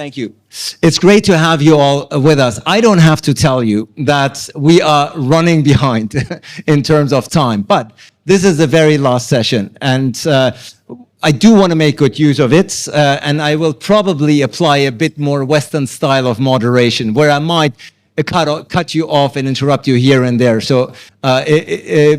Thank you. It's great to have you all with us. I don't have to tell you that we are running behind in terms of time, but this is the very last session, and I do want to make good use of it, and I will probably apply a bit more Western style of moderation, where I might cut you off and interrupt you here and there. So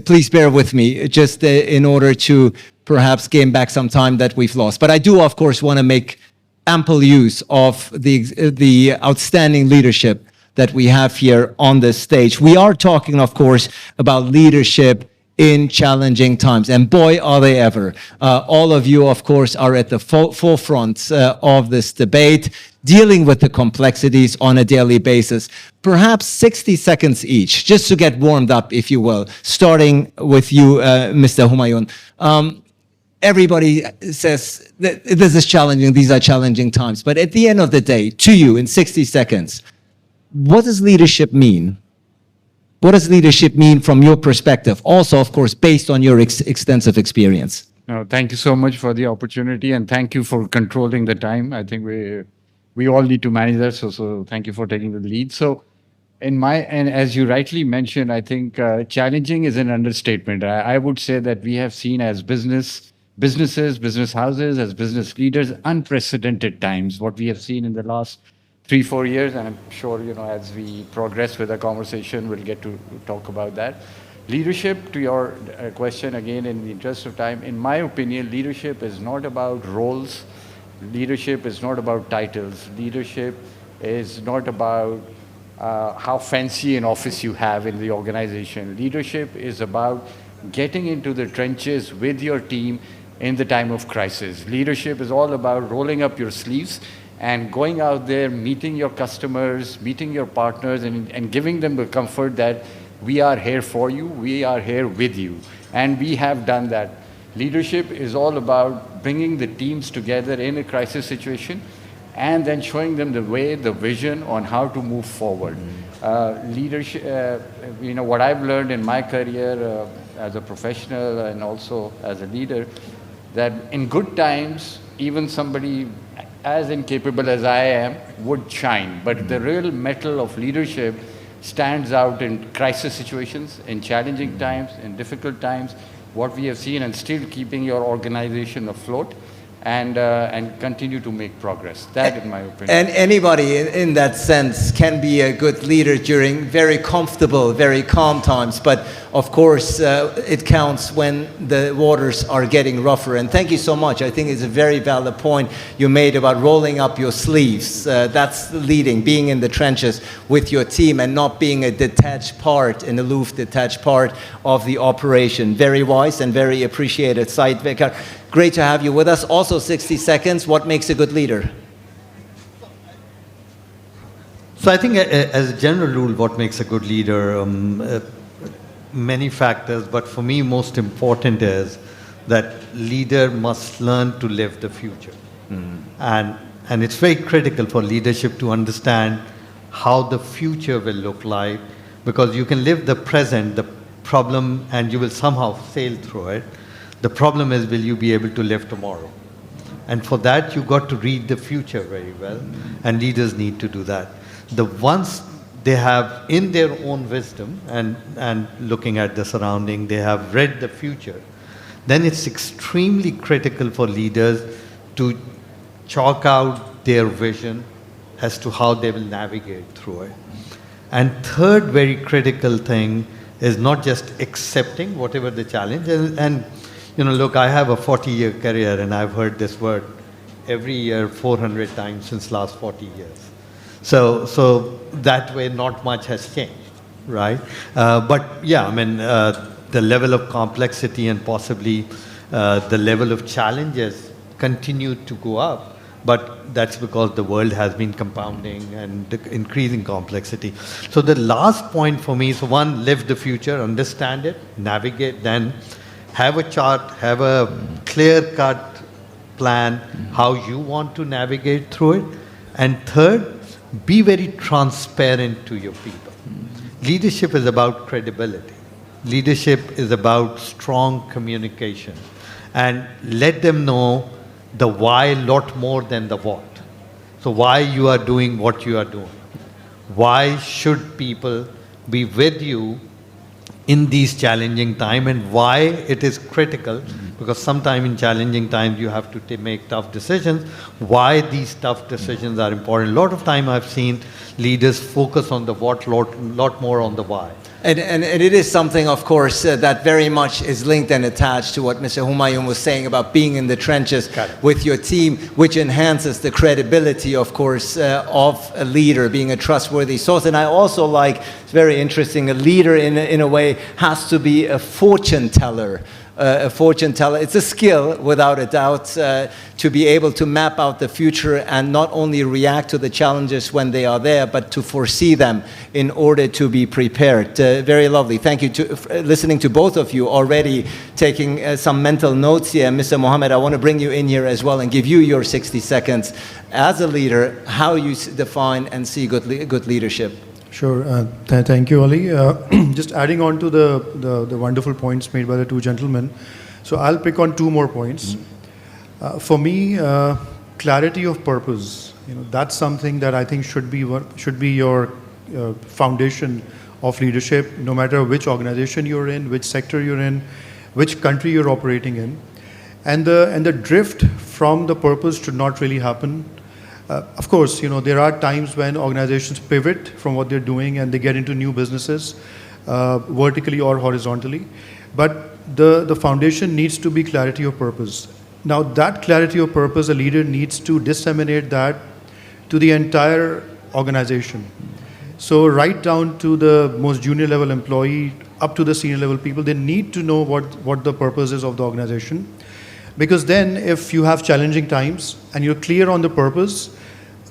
please bear with me, just in order to perhaps gain back some time that we've lost. But I do, of course, want to make ample use of the outstanding leadership that we have here on this stage. We are talking, of course, about leadership in challenging times, and boy, are they ever. All of you, of course, are at the forefront of this debate, dealing with the complexities on a daily basis. Perhaps 60 seconds each, just to get warmed up, if you will, starting with you, Mr. Humayun. Everybody says that this is challenging, these are challenging times. But at the end of the day, to you, in 60 seconds, what does leadership mean? What does leadership mean from your perspective? Also, of course, based on your extensive experience. No, thank you so much for the opportunity, and thank you for controlling the time. I think we all need to manage that, so thank you for taking the lead. So, and as you rightly mentioned, I think challenging is an understatement. I would say that we have seen as businesses, business houses, as business leaders, unprecedented times. What we have seen in the last 3-4 years, and I'm sure, as we progress with the conversation, we'll get to talk about that. Leadership, to your question, again, in the interest of time, in my opinion, leadership is not about roles. Leadership is not about titles. Leadership is not about how fancy an office you have in the organization. Leadership is about getting into the trenches with your team in the time of crisis. Leadership is all about rolling up your sleeves and going out there, meeting your customers, meeting your partners, and giving them the comfort that we are here for you, we are here with you. And we have done that. Leadership is all about bringing the teams together in a crisis situation and then showing them the way, the vision on how to move forward. Leadership, what I've learned in my career as a professional and also as a leader, that in good times, even somebody as incapable as I am would shine. But the real metal of leadership stands out in crisis situations, in challenging times, in difficult times, what we have seen, and still keeping your organization afloat and continue to make progress. That, in my opinion. And anybody in that sense can be a good leader during very comfortable, very calm times. But of course, it counts when the waters are getting rougher. And thank you so much. I think it's a very valid point you made about rolling up your sleeves. That's leading, being in the trenches with your team and not being a detached part, an aloof, detached part of the operation. Very wise and very appreciated. Said Vekar. Great to have you with us. Also 60 seconds, what makes a good leader? So I think as a general rule, what makes a good leader, many factors, but for me most important is that leader must learn to live the future. And it's very critical for leadership to understand how the future will look like, because you can live the present, the problem, and you will somehow sail through it. The problem is, will you be able to live tomorrow? And for that, you got to read the future very well, and leaders need to do that. Once they have, in their own wisdom and looking at the surrounding, they have read the future, then it's extremely critical for leaders to chalk out their vision as to how they will navigate through it. And third very critical thing is not just accepting whatever the challenge is. And look, I have a 40-year career, and I've heard this word every year 400 times since last 40 years. So that way, not much has changed, right? But yeah, the level of complexity and possibly the level of challenges continue to go up. But that's because the world has been compounding and increasing complexity. So the last point for me is, one, live the future, understand it, navigate, then have a chart, have a clear-cut plan how you want to navigate through it. And third, be very transparent to your people. Leadership is about credibility. Leadership is about strong communication. And let them know the why a lot more than the what. So why you are doing what you are doing? Why should people be with you in these challenging times, and why it is critical? Because sometime in challenging times you have to make tough decisions. Why these tough decisions are important? A lot of time I've seen leaders focus on the what, lot more on the why. And it is something, of course, that very much is linked and attached to what Mr. 𝐓𝐿 was saying about being in the trenches with your team, which enhances the credibility, of course, of a leader, being a trustworthy source. And I also like, it's very interesting, a leader in a way has to be a fortune teller. A fortune teller. It's a skill, without a doubt, to be able to map out the future and not only react to the challenges when they are there, but to foresee them in order to be prepared. Very lovely. Thank you to listening to both of you already, taking some mental notes here. Mr. Mohammed, I want to bring you in here as well and give you your 60 seconds. As a leader, how you define and see good leadership. Sure. Thank you, Ali. Just adding on to the wonderful points made by the two gentlemen. So I'll pick on two more points. For me, clarity of purpose. That's something that I think should be your foundation of leadership, no matter which organization you're in, which sector you're in, which country you're operating in, and the drift from the purpose should not really happen. Of course, there are times when organizations pivot from what they're doing and they get into new businesses, vertically or horizontally. But the foundation needs to be clarity of purpose. Now, that clarity of purpose, a leader needs to disseminate that to the entire organization. So right down to the most junior level employee, up to the senior level people, they need to know what the purpose is of the organization. Because then if you have challenging times and you're clear on the purpose,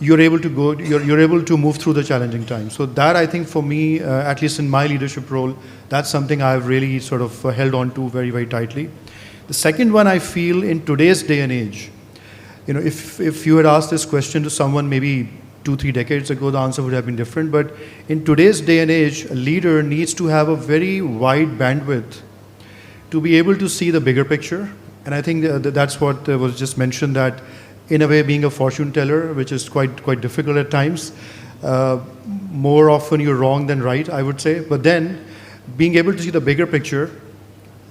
you're able to move through the challenging times. So that, I think, for me, at least in my leadership role, that's something I've really sort of held on to very, very tightly. The second one, I feel, in today's day and age, if you had asked this question to someone maybe 2-3 decades ago, the answer would have been different. But in today's day and age, a leader needs to have a very wide bandwidth to be able to see the bigger picture. And I think that's what was just mentioned, that in a way being a fortune teller, which is quite difficult at times. More often you're wrong than right, I would say. But then being able to see the bigger picture,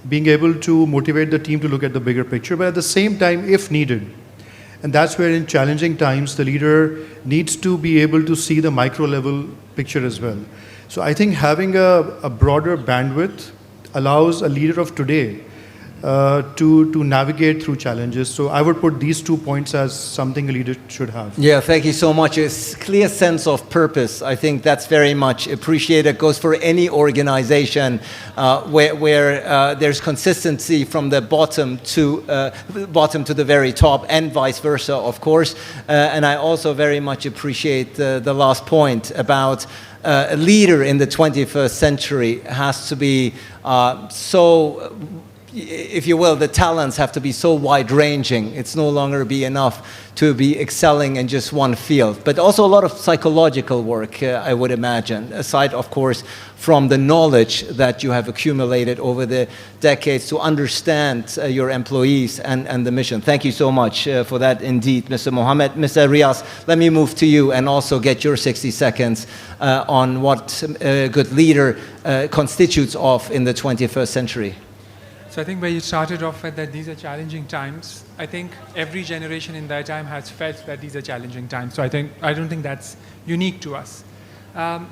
being able to motivate the team to look at the bigger picture, but at the same time, if needed. And that's where in challenging times, the leader needs to be able to see the micro level picture as well. So I think having a broader bandwidth allows a leader of today to navigate through challenges. So I would put these 2 points as something a leader should have. Yeah, thank you so much. A clear sense of purpose. I think that's very much appreciated. It goes for any organization where there's consistency from the bottom to the very top, and vice versa, of course. And I also very much appreciate the last point about a leader in the 21st century has to be so, if you will, the talents have to be so wide-ranging. It's no longer be enough to be excelling in just one field, but also a lot of psychological work, I would imagine, aside, of course, from the knowledge that you have accumulated over the decades to understand your employees and the mission. Thank you so much for that indeed, Mr. Mohammed. Mr. Riaz, let me move to you and also get your 60 seconds on what a good leader constitutes of in the 21st century. So I think where you started off with that these are challenging times, I think every generation in that time has felt that these are challenging times. So I don't think that's unique to us.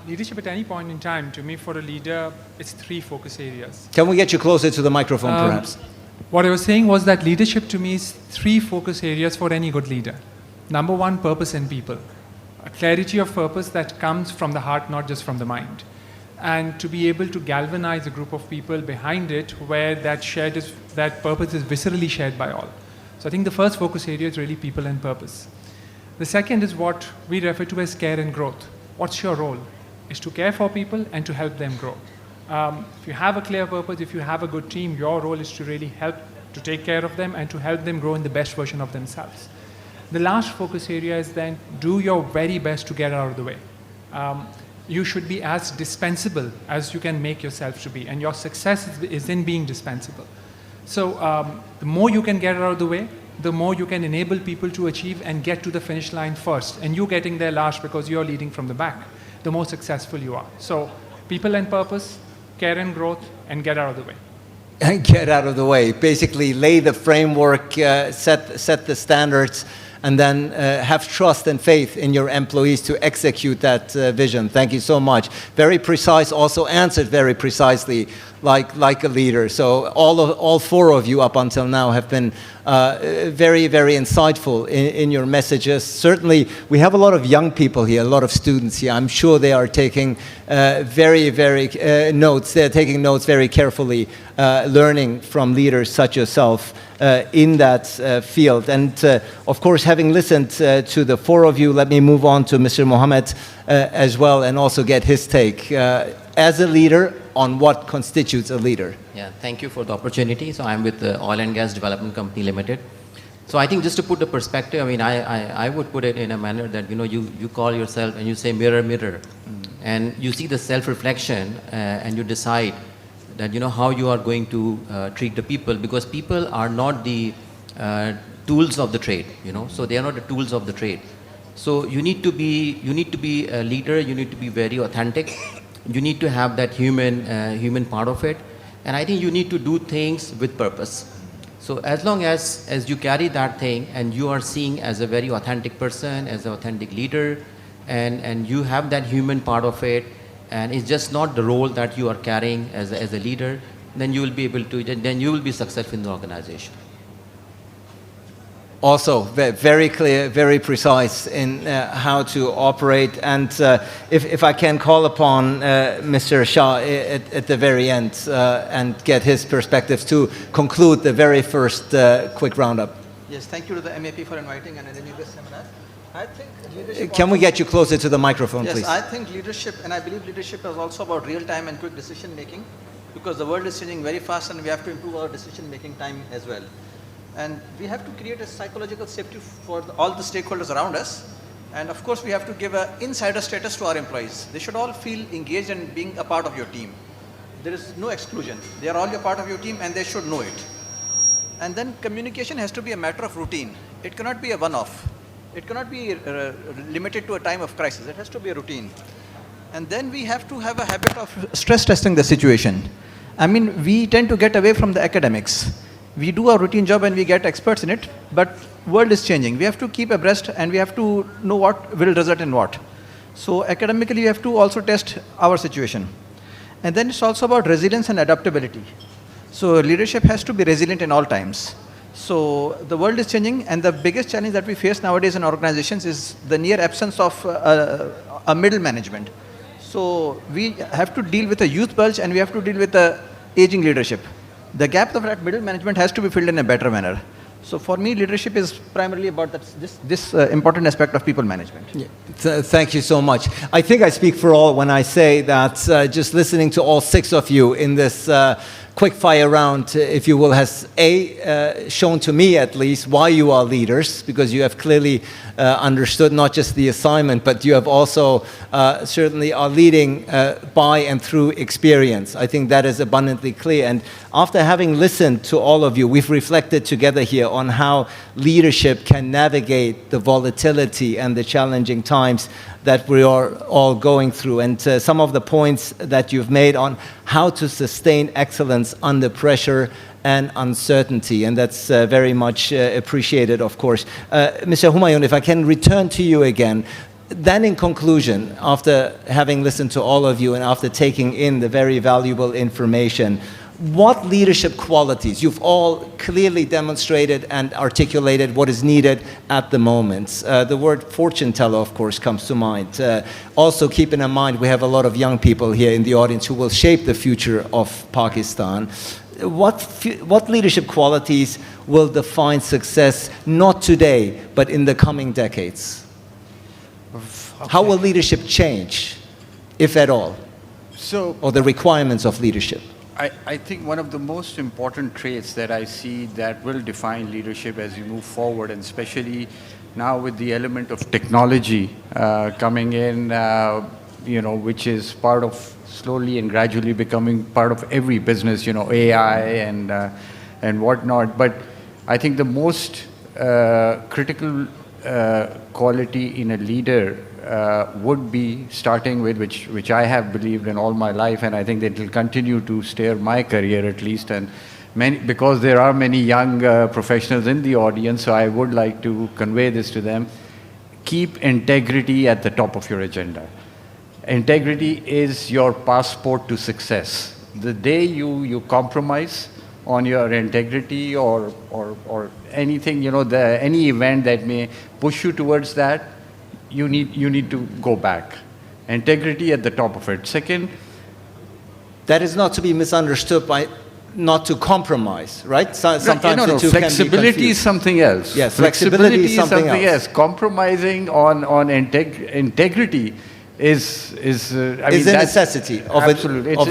Leadership at any point in time, to me, for a leader, it's 3 focus areas. Can we get you closer to the microphone, perhaps? What I was saying was that leadership to me is 3 focus areas for any good leader. Number 1, purpose and people. A clarity of purpose that comes from the heart, not just from the mind. And to be able to galvanize a group of people behind it where that purpose is viscerally shared by all. So I think the first focus area is really people and purpose. The second is what we refer to as care and growth. What's your role? Is to care for people and to help them grow. If you have a clear purpose, if you have a good team, your role is to really help to take care of them and to help them grow in the best version of themselves. The last focus area is then do your very best to get out of the way. You should be as dispensable as you can make yourself to be, and your success is in being dispensable. So the more you can get out of the way, the more you can enable people to achieve and get to the finish line first. And you getting there last because you're leading from the back, the more successful you are. So people and purpose, care and growth, and get out of the way. And get out of the way. Basically, lay the framework, set the standards, and then have trust and faith in your employees to execute that vision. Thank you so much. Very precise, also answered very precisely, like a leader. So all four of you up until now have been very, very insightful in your messages. Certainly, we have a lot of young people here, a lot of students here. I'm sure they are taking very notes. They're taking notes very carefully, learning from leaders such as yourself in that field. And of course, having listened to the four of you, let me move on to Mr. Mohammed as well and also get his take. As a leader, on what constitutes a leader? Yeah, thank you for the opportunity. So I'm with the Oil and Gas Development Company Limited. So I think just to put the perspective, I mean, I would put it in a manner that, you call yourself and you say mirror, mirror. And you see the self-reflection and you decide that, how you are going to treat the people, because people are not the tools of the trade, so they are not the tools of the trade. So you need to be a leader, you need to be very authentic, you need to have that human part of it, and I think you need to do things with purpose. So as long as you carry that thing and you are seen as a very authentic person, as an authentic leader, and you have that human part of it, and it's just not the role that you are carrying as a leader, then you will be able to, then you will be successful in the organization. Also, very clear, very precise in how to operate. And if I can call upon Mr. Shah at the very end and get his perspectives to conclude the very first quick roundup. Yes, thank you to the MAP for inviting and arranging this seminar. I think leadership. Can we get you closer to the microphone, yes, please? I think leadership, and I believe leadership is also about real-time and quick decision-making, because the world is changing very fast and we have to improve our decision-making time as well. And we have to create a psychological safety for all the stakeholders around us. And of course, we have to give an insider status to our employees. They should all feel engaged in being a part of your team. There is no exclusion. They are all a part of your team and they should know it. And then communication has to be a matter of routine. It cannot be a one-off. It cannot be limited to a time of crisis. It has to be a routine. And then we have to have a habit of stress testing the situation. I mean, we tend to get away from the academics. We do our routine job and we get experts in it, but world is changing. We have to keep abreast and we have to know what will result in what. So academically, we have to also test our situation. And then it's also about resilience and adaptability. So leadership has to be resilient in all times. So the world is changing, and the biggest challenge that we face nowadays in organizations is the near absence of a middle management. So we have to deal with a youth bulge and we have to deal with the aging leadership. The gap of that middle management has to be filled in a better manner. So for me, leadership is primarily about this important aspect of people management. Yeah. Thank you so much. I think I speak for all when I say that just listening to all six of you in this quick fire round, if you will, has shown to me at least why you are leaders, because you have clearly understood not just the assignment, but you have also certainly are leading by and through experience. I think that is abundantly clear. And after having listened to all of you, we've reflected together here on how leadership can navigate the volatility and the challenging times that we are all going through, and some of the points that you've made on how to sustain excellence under pressure and uncertainty, and that's very much appreciated, of course. Mr. Humayun, if I can return to you again, then in conclusion, after having listened to all of you and after taking in the very valuable information, what leadership qualities, you've all clearly demonstrated and articulated what is needed at the moment. The word fortune teller, of course, comes to mind. Also keeping in mind we have a lot of young people here in the audience who will shape the future of Pakistan. What leadership qualities will define success, not today, but in the coming decades? Okay. How will leadership change, if at all? Or the requirements of leadership? I think one of the most important traits that I see that will define leadership as you move forward, and especially now with the element of technology coming in, which is part of slowly and gradually becoming part of every business, AI and whatnot. But I think the most critical quality in a leader would be starting with, which I have believed in all my life, and I think that will continue to steer my career at least. And because there are many young professionals in the audience, so I would like to convey this to them. Keep integrity at the top of your agenda. Integrity is your passport to success. The day you compromise on your integrity or anything, any event that may push you towards that, you need to go back. Integrity at the top of it. Second, That is not to be misunderstood by not to compromise, right? Sometimes the two flexibility can be is something else. Yes, flexibility is something else. Compromising on integrity is a necessity of a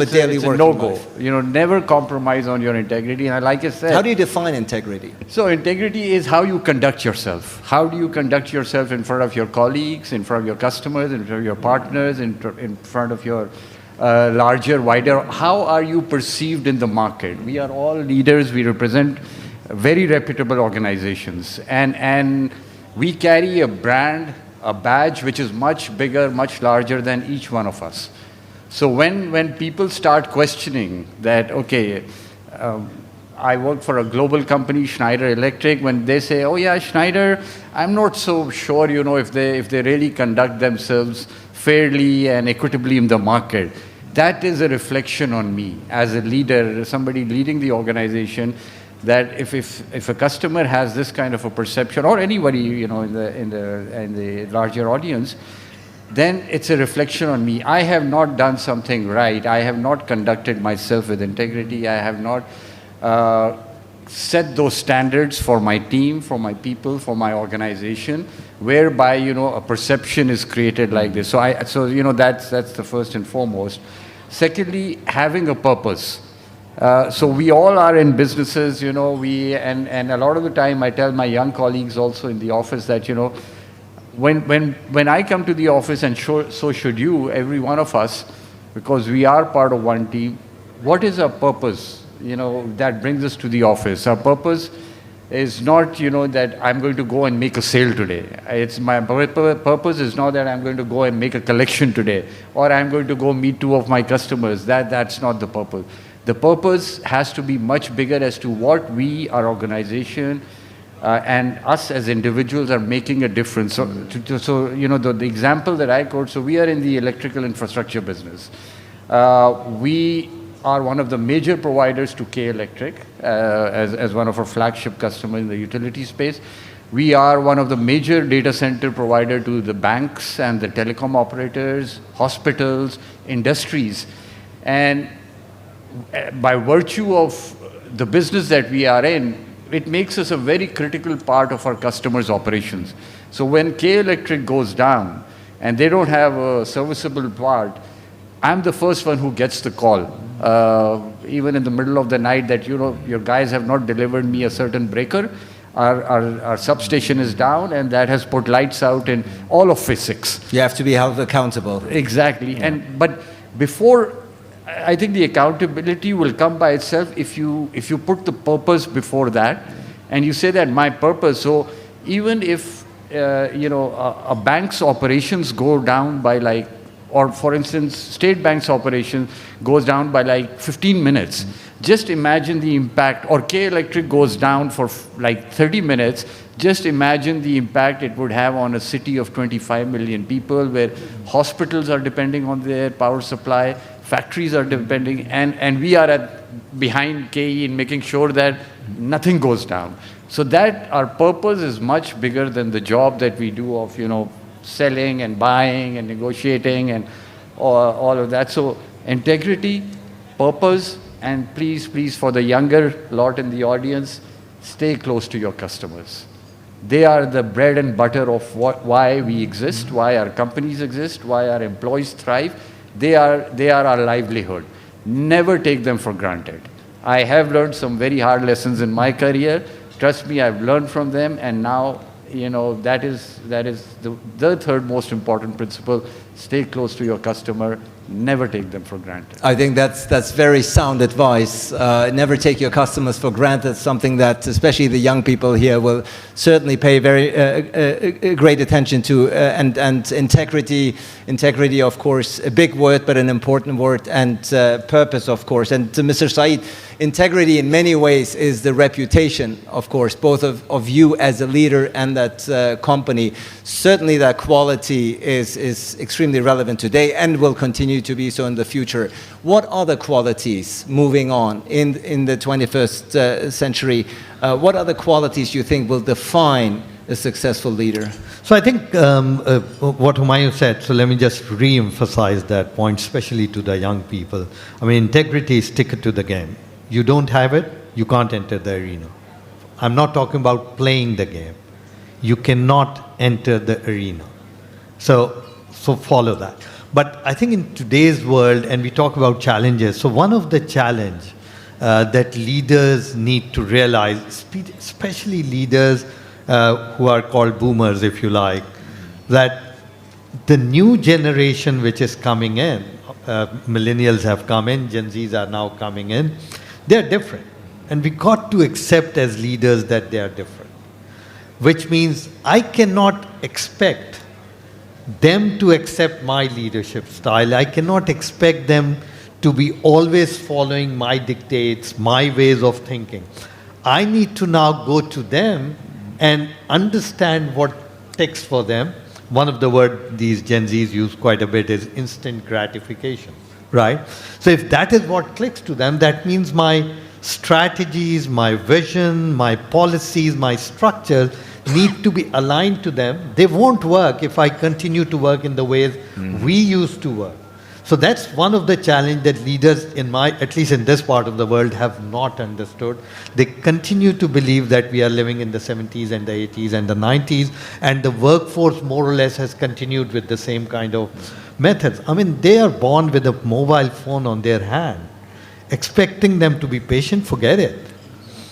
daily working no-go. life. Never compromise on your integrity. And like I said, how do you define integrity? So integrity is how you conduct yourself. How do you conduct yourself in front of your colleagues, in front of your customers, in front of your partners, in front of your larger, wider? How are you perceived in the market? We are all leaders. We represent very reputable organizations, and we carry a brand, a badge which is much bigger, much larger than each one of us. So when people start questioning that, okay, I work for a global company, Schneider Electric, when they say, oh yeah, Schneider, I'm not so sure, if they really conduct themselves fairly and equitably in the market. That is a reflection on me as a leader, somebody leading the organization, that if a customer has this kind of a perception, or anybody, in the larger audience, then it's a reflection on me. I have not done something right. I have not conducted myself with integrity. I have not set those standards for my team, for my people, for my organization, whereby, a perception is created like this. So that's the first and foremost. Secondly, having a purpose. So we all are in businesses, and a lot of the time I tell my young colleagues also in the office that, when I come to the office, and so should you, every one of us, because we are part of one team, what is our purpose, that brings us to the office? Our purpose is not, that I'm going to go and make a sale today. It's my purpose is not that I'm going to go and make a collection today, or I'm going to go meet 2 of my customers. That's not the purpose. The purpose has to be much bigger as to what we, our organization, and us as individuals are making a difference. So the example that I quote, so we are in the electrical infrastructure business. We are one of the major providers to 𝐶 Electric as one of our flagship customers in the utility space. We are one of the major data center provider to the banks and the telecom operators, hospitals, industries. And by virtue of the business that we are in, it makes us a very critical part of our customers' operations. So when 𝐶 Electric goes down and they don't have a serviceable part, I'm the first one who gets the call, even in the middle of the night, that your guys have not delivered me a certain breaker. Our substation is down, and that has put lights out in all of phase 6. You have to be held accountable. Exactly. Yeah. But before, I think the accountability will come by itself if you put the purpose before that, and you say that my purpose. So even if a bank's operations go down by or for instance, State Bank's operation goes down by 15 minutes. Just imagine the impact, or 𝐶 Electric goes down for 30 minutes. Just imagine the impact it would have on a city of 25 million people, where hospitals are depending on their power supply, factories are depending, and we are behind 𝐶 in making sure that nothing goes down. So that our purpose is much bigger than the job that we do of, selling and buying and negotiating and all of that. So integrity, purpose, and please, for the younger lot in the audience, stay close to your customers. They are the bread and butter of why we exist, why our companies exist, why our employees thrive. They are our livelihood. Never take them for granted. I have learned some very hard lessons in my career. Trust me, I've learned from them, and now that is the third most important principle. Stay close to your customer, never take them for granted. I think that's very sound advice. Never take your customers for granted. Something that especially the young people here will certainly pay very great attention to. And integrity, of course, a big word but an important word, and purpose, of course. And to Mr. Saeed, integrity in many ways is the reputation, of course, both of you as a leader and that company. Certainly that quality is extremely relevant today and will continue to be so in the future. What other qualities, moving on, in the 21st century, what other qualities you think will define a successful leader? So I think what Humayun said, so let me just re-emphasize that point, especially to the young people. I mean, integrity is ticket to the game. You don't have it, you can't enter the arena. I'm not talking about playing the game. You cannot enter the arena. So follow that. But I think in today's world, and we talk about challenges, so one of the challenge that leaders need to realize, especially leaders who are called boomers, if you like, that the new generation which is coming in, millennials have come in, Gen Zs are now coming in, they're different. And we got to accept as leaders that they are different. Which means I cannot expect them to accept my leadership style. I cannot expect them to be always following my dictates, my ways of thinking. I need to now go to them and understand what ticks for them. One of the words these Gen Zs use quite a bit is instant gratification, right? So if that is what clicks to them, that means my strategies, my vision, my policies, my structures need to be aligned to them. They won't work if I continue to work in the ways we used to work. So that's one of the challenges that leaders at least in this part of the world, have not understood. They continue to believe that we are living in the 70s and the 80s and the 90s, and the workforce more or less has continued with the same kind of methods. I mean, they are born with a mobile phone on their hand. Expecting them to be patient, forget it.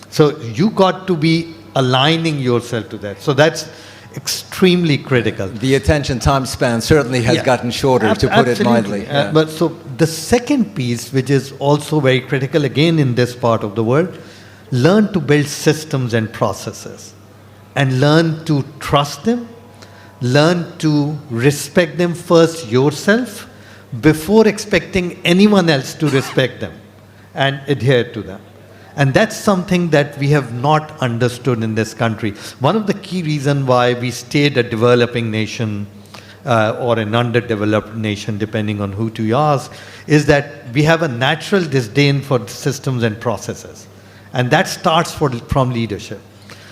So you got to be aligning yourself to that. So that's extremely critical. The attention time span certainly has gotten shorter, to put it mildly. Yeah. But so the second piece, which is also very critical again in this part of the world, learn to build systems and processes and learn to trust them, learn to respect them first yourself before expecting anyone else to respect them and adhere to them. And that's something that we have not understood in this country. One of the key reasons why we stayed a developing nation or an underdeveloped nation, depending on who to ask, is that we have a natural disdain for systems and processes. And that starts from leadership.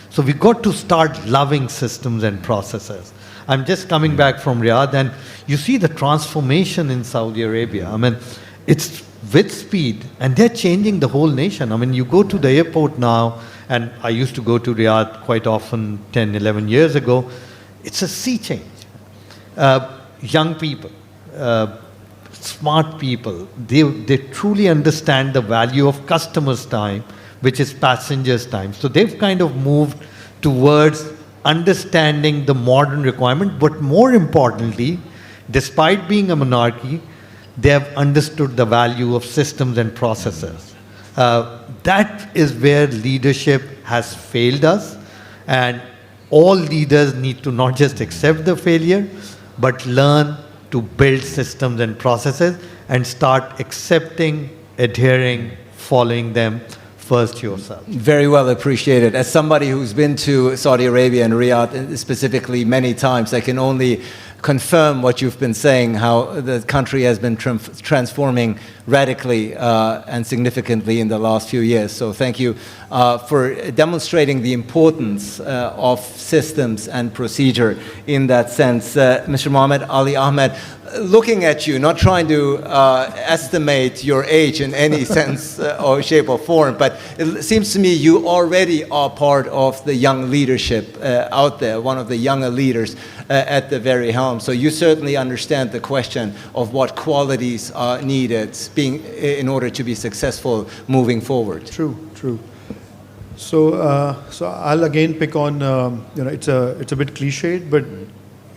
So we got to start loving systems and processes. I'm just coming back from Riyadh, and you see the transformation in Saudi Arabia. I mean, it's with speed, and they're changing the whole nation. I mean, you go to the airport now, and I used to go to Riyadh quite often 10, 11 years ago. It's a sea change. Young people, smart people, they truly understand the value of customers' time, which is passengers' time. So they've kind of moved towards understanding the modern requirement, but more importantly, despite being a monarchy, they have understood the value of systems and processes. That is where leadership has failed us, and all leaders need to not just accept the failure, but learn to build systems and processes and start accepting, adhering, following them first yourself. Very well appreciated. As somebody who's been to Saudi Arabia and Riyadh specifically many times, I can only confirm what you've been saying, how the country has been transforming radically and significantly in the last few years. So thank you for demonstrating the importance of systems and procedure in that sense. Mr. Mohammed Ali Ahmed, looking at you, not trying to estimate your age in any sense or shape or form, but it seems to me you already are part of the young leadership out there, one of the younger leaders at the very helm. So you certainly understand the question of what qualities are needed in order to be successful moving forward. True. So I'll again pick on, it's a bit cliched, but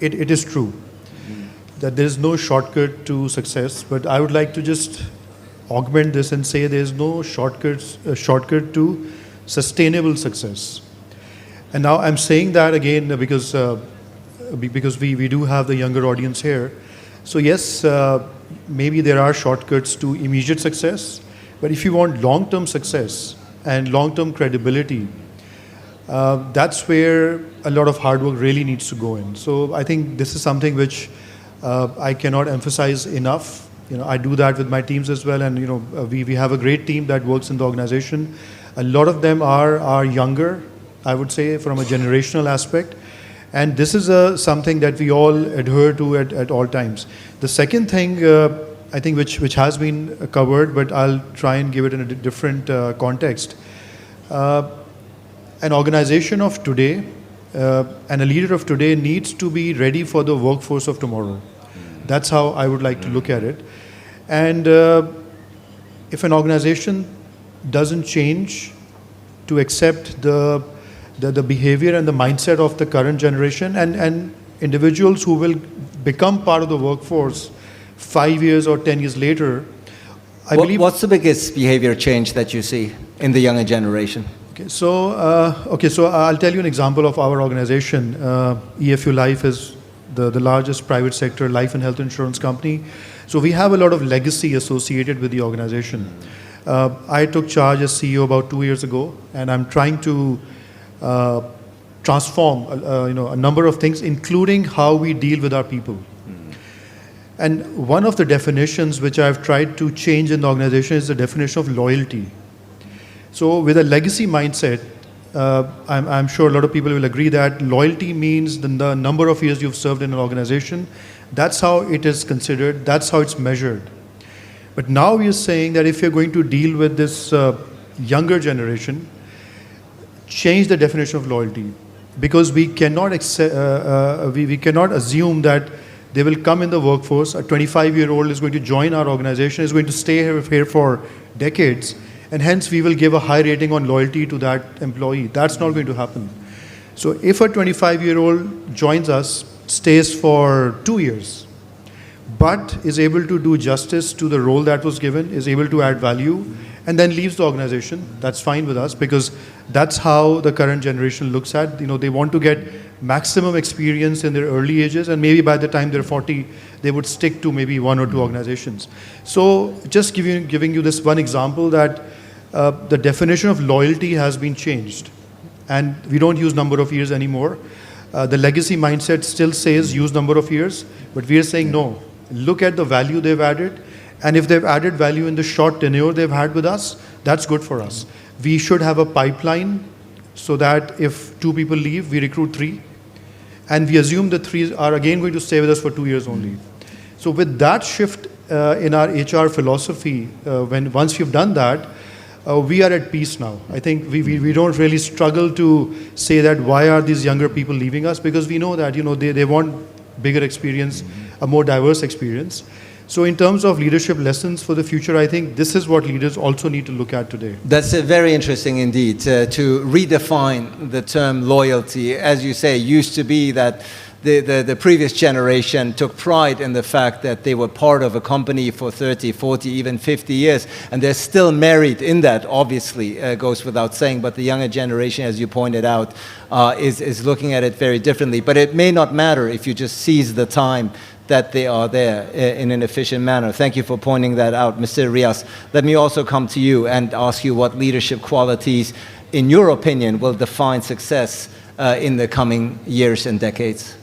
it is true. that there is no shortcut to success, but I would like to just augment this and say there is no shortcut to sustainable success. And now I'm saying that again because we do have the younger audience here. So yes, maybe there are shortcuts to immediate success, but if you want long-term success and long-term credibility, that's where a lot of hard work really needs to go in. So I think this is something which I cannot emphasize enough. I do that with my teams as well, and we have a great team that works in the organization. A lot of them are younger, I would say, from a generational aspect. And this is something that we all adhere to at all times. The second thing, I think, which has been covered, but I'll try and give it in a different context. An organization of today and a leader of today needs to be ready for the workforce of tomorrow. That's how I would like to look at it. And if an organization doesn't change to accept the behavior and the mindset of the current generation and individuals who will become part of the workforce 5 years or 10 years later, I believe... What's the biggest behavior change that you see in the younger generation? Okay, so I'll tell you an example of our organization. 𝐓𝐡𝐞 Life is the largest private sector life and health insurance company. So we have a lot of legacy associated with the organization. I took charge as CEO about 2 years ago, and I'm trying to transform a number of things, including how we deal with our people. And one of the definitions which I've tried to change in the organization is the definition of loyalty. So with a legacy mindset, I'm sure a lot of people will agree that loyalty means the number of years you've served in an organization. That's how it is considered. That's how it's measured. But now we are saying that if you're going to deal with this younger generation, change the definition of loyalty, because we cannot assume that they will come in the workforce. A 25-year-old is going to join our organization, is going to stay here for decades, and hence we will give a high rating on loyalty to that employee. That's not going to happen. So if a 25-year-old joins us, stays for 2 years, but is able to do justice to the role that was given, is able to add value, and then leaves the organization, that's fine with us, because that's how the current generation looks at. They want to get maximum experience in their early ages, and maybe by the time they're 40, they would stick to maybe 1 or 2 organizations. So just giving you this one example that the definition of loyalty has been changed, and we don't use number of years anymore. The legacy mindset still says use number of years, but we are saying no. Look at the value they've added, and if they've added value in the short tenure they've had with us, that's good for us. We should have a pipeline so that if 2 people leave, we recruit 3, and we assume the 3 are again going to stay with us for 2 years only. So with that shift in our HR philosophy, once we've done that, we are at peace now. I think we don't really struggle to say that why are these younger people leaving us, because we know that they want bigger experience, a more diverse experience. So in terms of leadership lessons for the future, I think this is what leaders also need to look at today. That's very interesting indeed, to redefine the term loyalty. As you say, used to be that the previous generation took pride in the fact that they were part of a company for 30, 40, even 50 years, and they're still married in that, obviously, goes without saying, but the younger generation, as you pointed out, is looking at it very differently. But it may not matter if you just seize the time that they are there in an efficient manner. Thank you for pointing that out, Mr. Riaz. Let me also come to you and ask you what leadership qualities, in your opinion, will define success in the coming years and decades.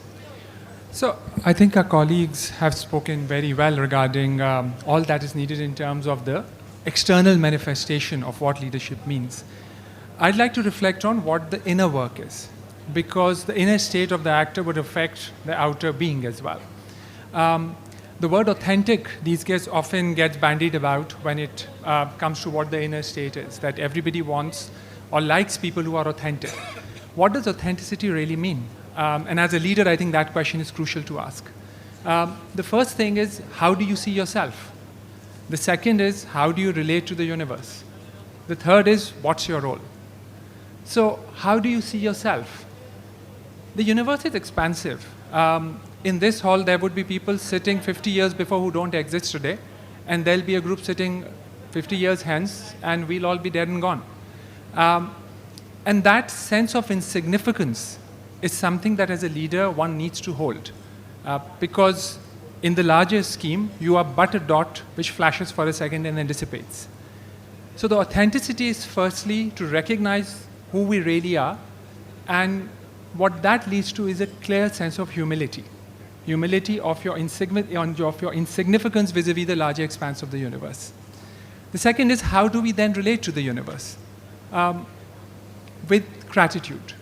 So I think our colleagues have spoken very well regarding all that is needed in terms of the external manifestation of what leadership means. I'd like to reflect on what the inner work is, because the inner state of the actor would affect the outer being as well. The word authentic these days often gets bandied about when it comes to what the inner state is, that everybody wants or likes people who are authentic. What does authenticity really mean? And as a leader, I think that question is crucial to ask. The first thing is, how do you see yourself? The second is, how do you relate to the universe? The third is, what's your role? So how do you see yourself? The universe is expansive. in this hall, there would be people sitting 50 years before who don't exist today, and there'll be a group sitting 50 years hence, and we'll all be dead and gone. And that sense of insignificance is something that as a leader one needs to hold. Because in the larger scheme, you are but a dot which flashes for a second and then dissipates. So the authenticity is firstly to recognize who we really are, and what that leads to is a clear sense of humility. Humility of your insignificance vis-a-vis the larger expanse of the universe. The second is, how do we then relate to the universe? With gratitude,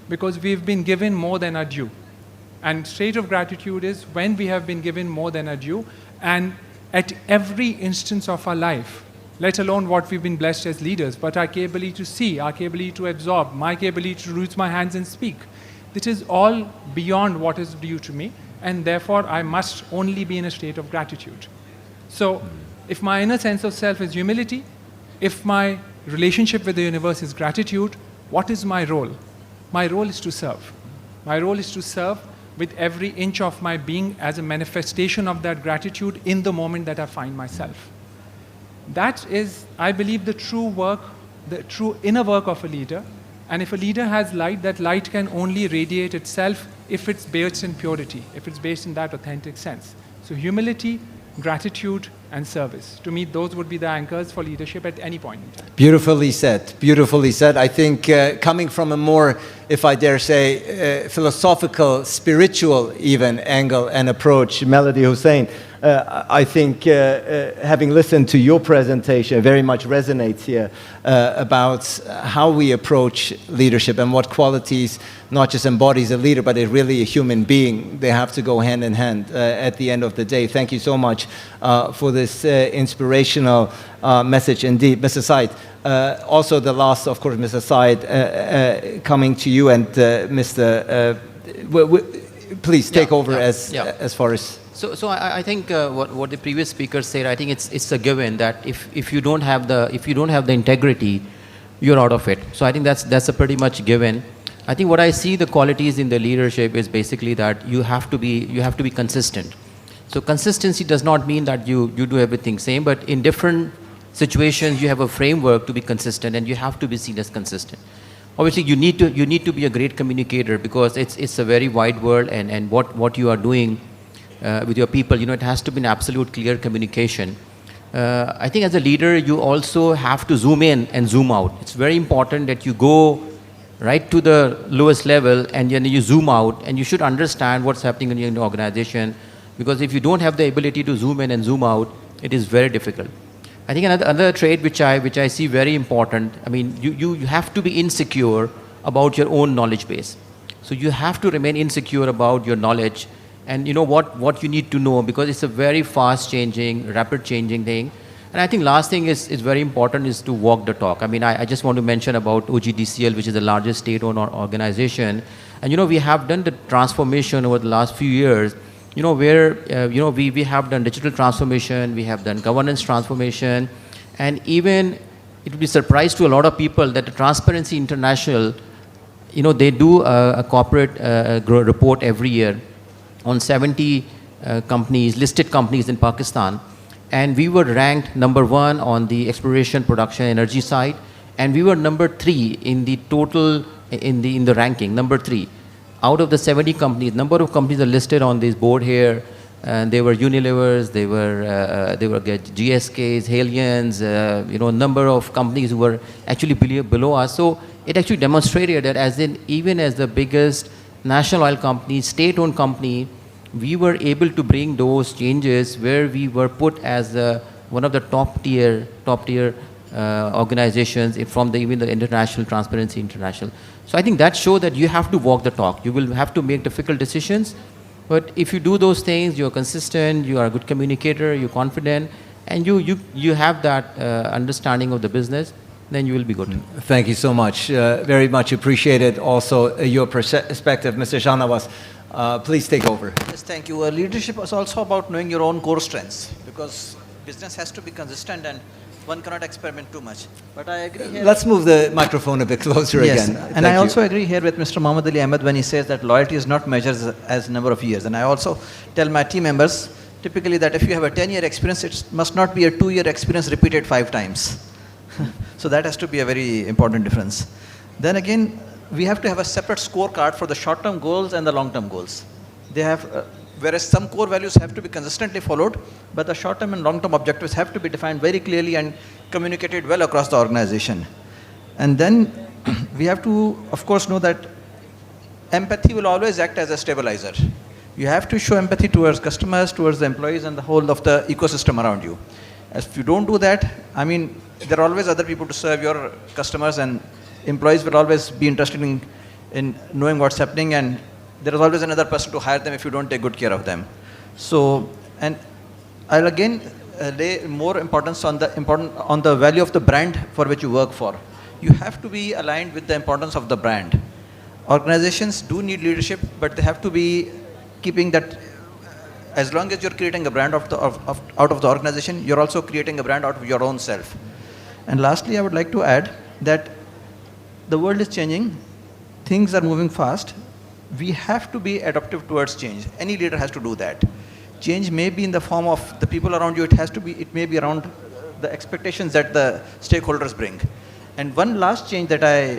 because we've been given more than our due. And state of gratitude is when we have been given more than our due, and at every instance of our life, let alone what we've been blessed as leaders, but our capability to see, our capability to absorb, my capability to use my hands and speak. This is all beyond what is due to me, and therefore I must only be in a state of gratitude. So if my inner sense of self is humility, if my relationship with the universe is gratitude, what is my role? My role is to serve. My role is to serve with every inch of my being as a manifestation of that gratitude in the moment that I find myself. That is, I believe, the true work, the true inner work of a leader. And if a leader has light, that light can only radiate itself if it's based in purity, if it's based in that authentic sense. So humility, gratitude, and service. To me, those would be the anchors for leadership at any point in time. Beautifully said. Beautifully said. I think coming from a more, if I dare say, philosophical, spiritual even angle and approach, Melody Hussein, I think having listened to your presentation very much resonates here about how we approach leadership and what qualities not just embodies a leader, but really a human being. They have to go hand in hand at the end of the day. Thank you so much for this inspirational message indeed. Mr. Said, also the last, of course, Mr. Said, coming to you, and Mr. Please take over as far as... So I think what the previous speaker said, I think it's a given that if you don't have the integrity, you're out of it. So I think that's a pretty much given. I think what I see the qualities in the leadership is basically that you have to be consistent. So consistency does not mean that you do everything same, but in different situations you have a framework to be consistent, and you have to be seen as consistent. Obviously, you need to be a great communicator, because it's a very wide world, and what you are doing with your people, it has to be an absolute clear communication. I think as a leader, you also have to zoom in and zoom out. It's very important that you go right to the lowest level, and then you zoom out, and you should understand what's happening in your organization, because if you don't have the ability to zoom in and zoom out, it is very difficult. I think another trait which I see very important, I mean, you have to be insecure about your own knowledge base. So you have to remain insecure about your knowledge, and what you need to know, because it's a very fast changing, rapid changing thing. And I think last thing is very important is to walk the talk. I mean, I just want to mention about OGDCL, which is the largest state-owned organization. And we have done the transformation over the last few years, where we have done digital transformation, we have done governance transformation, and even it would be a surprise to a lot of people that the Transparency International, they do a corporate report every year on 70 companies, listed companies in Pakistan, and we were ranked #1 on the exploration, production, energy side, and we were #3 in the total in the ranking, #3. Out of the 70 companies, number of companies are listed on this board here, and they were Unilevers, they were GSKs, Halians, number of companies who were actually below us. So it actually demonstrated that even as the biggest national oil company, state-owned company, we were able to bring those changes where we were put as one of the top tier organizations from even the International Transparency International. So I think that shows that you have to walk the talk. You will have to make difficult decisions, but if you do those things, you're consistent, you are a good communicator, you're confident, and you have that understanding of the business, then you will be good. Thank you so much. Very much appreciated also your perspective. Mr. Shahnawaz, please take over. Yes, thank you. Leadership is also about knowing your own core strengths, because business has to be consistent, and one cannot experiment too much. But I agree here. Let's move the microphone a bit closer Yes, again. and Thank I you. also agree here with Mr. Mohammad Ali Ahmed when he says that loyalty is not measured as number of years. And I also tell my team members typically that if you have a 10-year experience, it must not be a 2-year experience repeated 5 times. So that has to be a very important difference. Then again, we have to have a separate scorecard for the short-term goals and the long-term goals. They have, whereas some core values have to be consistently followed, but the short-term and long-term objectives have to be defined very clearly and communicated well across the organization. And then we have to, of course, know that empathy will always act as a stabilizer. You have to show empathy towards customers, towards the employees, and the whole of the ecosystem around you. If you don't do that, I mean, there are always other people to serve your customers, and employees will always be interested in knowing what's happening, and there is always another person to hire them if you don't take good care of them. So, and I'll again lay more importance on the value of the brand for which you work for. You have to be aligned with the importance of the brand. Organizations do need leadership, but they have to be keeping that. As long as you're creating a brand out of the organization, you're also creating a brand out of your own self. And lastly, I would like to add that the world is changing, things are moving fast. We have to be adaptive towards change. Any leader has to do that. Change may be in the form of the people around you. It may be around the expectations that the stakeholders bring. And one last change that I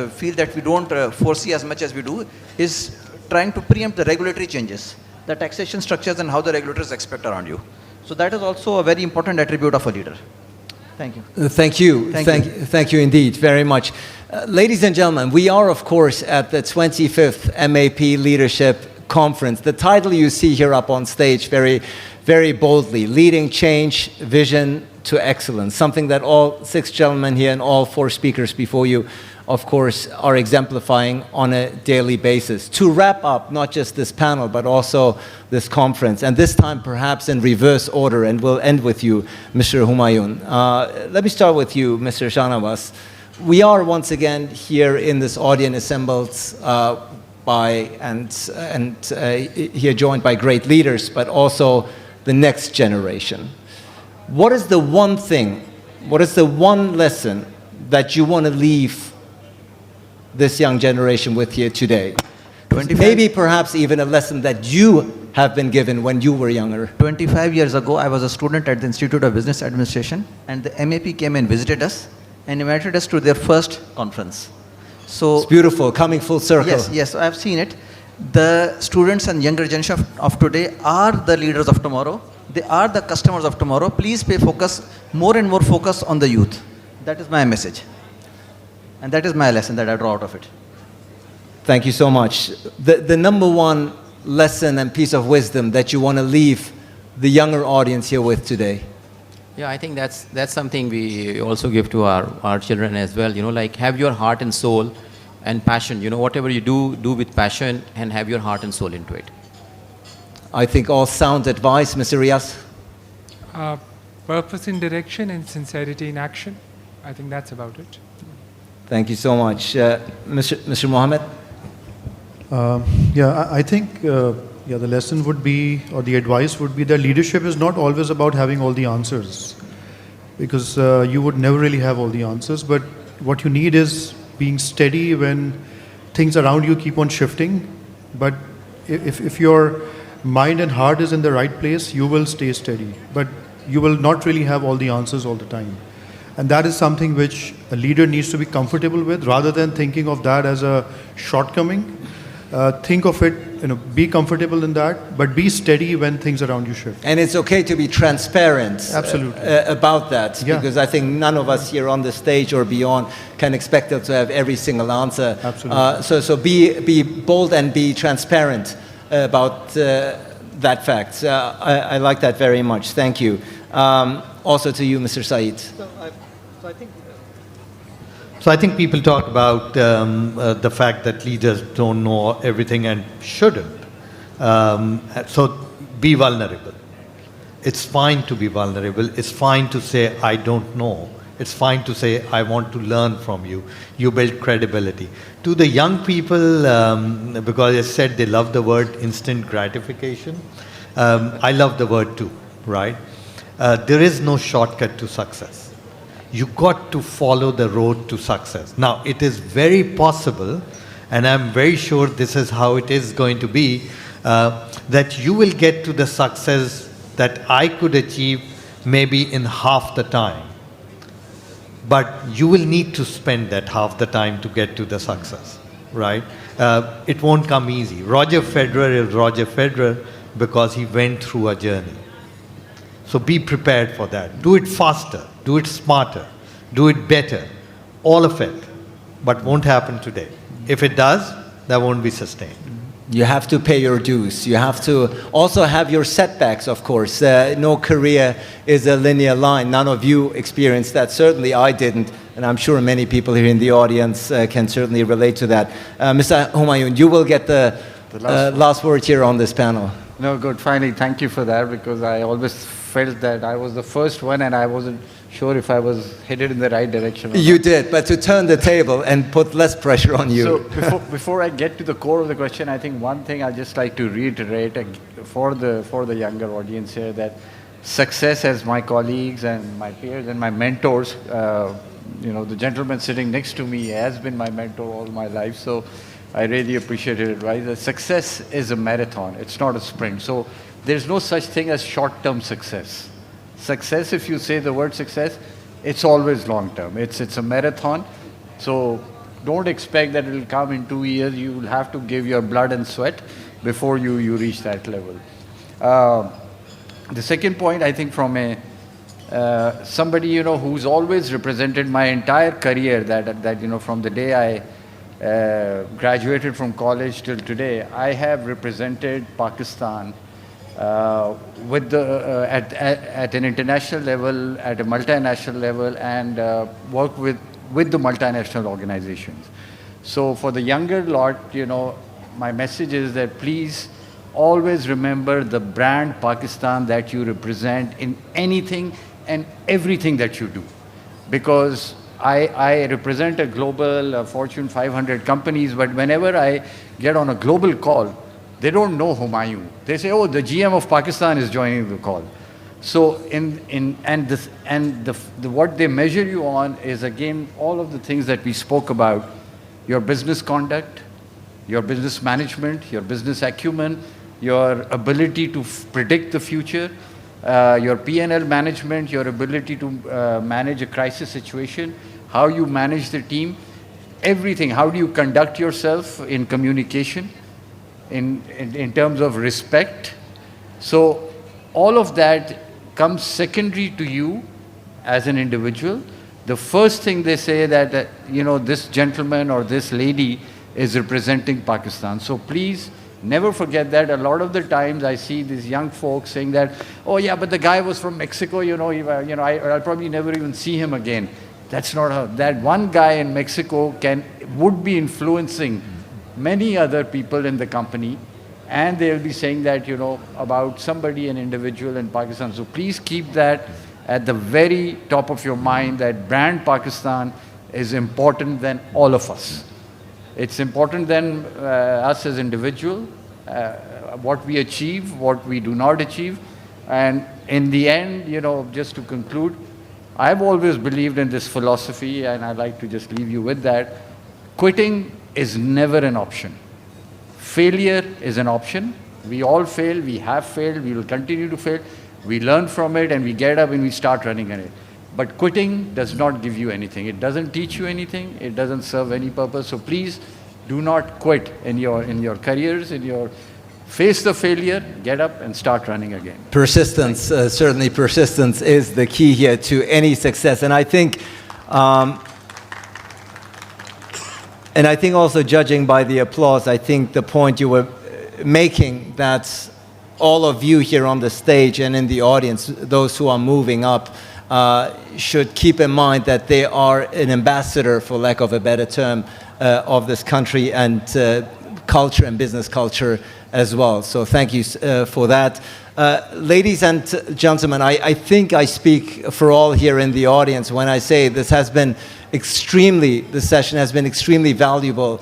feel that we don't foresee as much as we do is trying to preempt the regulatory changes, the taxation structures and how the regulators expect around you. So that is also a very important attribute of a leader. Thank you. Thank you. Thank you indeed very much. Ladies and gentlemen, we are, of course, at the 25th MAP Leadership Conference. The title you see here up on stage very, very boldly, Leading Change, Vision to Excellence, something that all 6 gentlemen here and all 4 speakers before you, of course, are exemplifying on a daily basis. To wrap up, not just this panel, but also this conference, and this time perhaps in reverse order, and we'll end with you, Mr. Humayun. Let me start with you, Mr. Shanawaz. We are once again here in this audience assembled here joined by great leaders, but also the next generation. What is the one thing, what is the one lesson that you want to leave this young generation with here today? Maybe perhaps even a lesson that you have been given when you were younger. 25 years ago, I was a student at the Institute of Business Administration, and the MAP came and visited us and invited us to their first conference. So it's beautiful, coming full circle. Yes, I've seen it. The students and younger generation of today are the leaders of tomorrow. They are the customers of tomorrow. Please pay more and more focus on the youth. That is my message. And that is my lesson that I draw out of it. Thank you so much. The number one lesson and piece of wisdom that you want to leave the younger audience here with today? Yeah, I think that's something we also give to our children as well. You know, like have your heart and soul and passion. You know, whatever you do with passion and have your heart and soul into it. I think all sound advice, Mr. Riyas. Purpose in direction and sincerity in action. I think that's about it. Thank you so much. Mr. Mohammed? I think the lesson would be, or the advice would be, that leadership is not always about having all the answers, because you would never really have all the answers, but what you need is being steady when things around you keep on shifting. But if your mind and heart is in the right place, you will stay steady, but you will not really have all the answers all the time. And that is something which a leader needs to be comfortable with, rather than thinking of that as a shortcoming. Think of it, be comfortable in that, but be steady when things around you shift. And it's okay to be transparent about that, because I think none of us here on the stage or beyond can expect us to have every single answer. Absolutely. So be bold and be transparent about that fact. I like that very much. Thank you. Also to you, Mr. Saeed. So I think people talk about the fact that leaders don't know everything and shouldn't. So be vulnerable. It's fine to be vulnerable. It's fine to say, I don't know. It's fine to say, I want to learn from you. You build credibility. To the young people, because I said they love the word instant gratification, I love the word too, right? There is no shortcut to success. You got to follow the road to success. Now, it is very possible, and I'm very sure this is how it is going to be, that you will get to the success that I could achieve maybe in half the time. But you will need to spend that half the time to get to the success, right? It won't come easy. Roger Federer is Roger Federer because he went through a journey. So be prepared for that. Do it faster, do it smarter, do it better, all of it. But won't happen today. If it does, that won't be sustained. You have to pay your dues. You have to also have your setbacks, of course. No career is a linear line. None of you experienced that. Certainly I didn't. And I'm sure many people here in the audience can certainly relate to that. Mr. Humayun, you will get the last word here on this panel. No, good. Finally, thank you for that, because I always felt that I was the first one and I wasn't sure if I was headed in the right direction. You did, but to turn the table and put less pressure on you. So before I get to the core of the question, I think one thing I'd just like to reiterate for the younger audience here, that success, as my colleagues and my peers and my mentors, the gentleman sitting next to me has been my mentor all my life, so I really appreciate his advice. That success is a marathon, it's not a sprint. So there's no such thing as short-term success. Success, if you say the word success, it's always long-term. It's a marathon. So don't expect that it will come in 2 years. You will have to give your blood and sweat before you reach that level. The second point, I think, from somebody who's always represented my entire career, that from the day I graduated from college till today, I have represented Pakistan with at an international level, at a multinational level, and work with the multinational organizations. So for the younger lot, my message is that please always remember the brand Pakistan that you represent in anything and everything that you do. Because I represent a global Fortune 500 companies, but whenever I get on a global call, they don't know Humayun. They say, oh, the GM of Pakistan is joining the call. So what they measure you on is, again, all of the things that we spoke about: your business conduct, your business management, your business acumen, your ability to predict the future, your P&L management, your ability to manage a crisis situation, how you manage the team, everything. How do you conduct yourself in communication, in terms of respect. So all of that comes secondary to you as an individual. The first thing they say that, this gentleman or this lady is representing Pakistan. So please never forget that. A lot of the times I see these young folks saying that, oh yeah, but the guy was from Mexico, I'll probably never even see him again. That's not how. That one guy in Mexico would be influencing many other people in the company, and they'll be saying that, about somebody, an individual in Pakistan. So please keep that at the very top of your mind, that brand Pakistan is important than all of us. It's important than us as individual, what we achieve, what we do not achieve. And in the end, just to conclude, I've always believed in this philosophy, and I'd like to just leave you with that. Quitting is never an option. Failure is an option. We all fail, we have failed, we will continue to fail. We learn from it and we get up and we start running on it. But quitting does not give you anything. It doesn't teach you anything. It doesn't serve any purpose. So please do not quit in your careers, face the failure, get up and start running again. Persistence, certainly persistence is the key here to any success. And I think also, judging by the applause, I think the point you were making, that all of you here on the stage and in the audience, those who are moving up, should keep in mind that they are an ambassador, for lack of a better term, of this country and culture and business culture as well. So thank you for that. Ladies and gentlemen, I think I speak for all here in the audience when I say this session has been extremely valuable.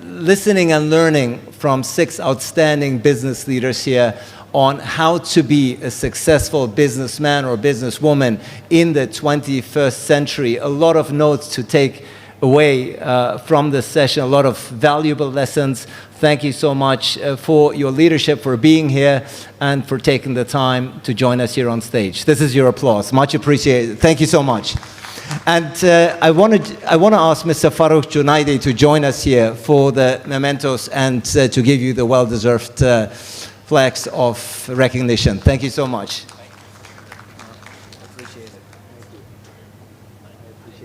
Listening and learning from 6 outstanding business leaders here on how to be a successful businessman or businesswoman in the 21st century. A lot of notes to take away from this session, a lot of valuable lessons. Thank you so much for your leadership, for being here, and for taking the time to join us here on stage. This is your applause. Much appreciated. Thank you so much. And I want to ask Mr. Farooq Junaidi to join us here for the mementos and to give you the well-deserved flags of recognition. Thank you so much. Appreciate it.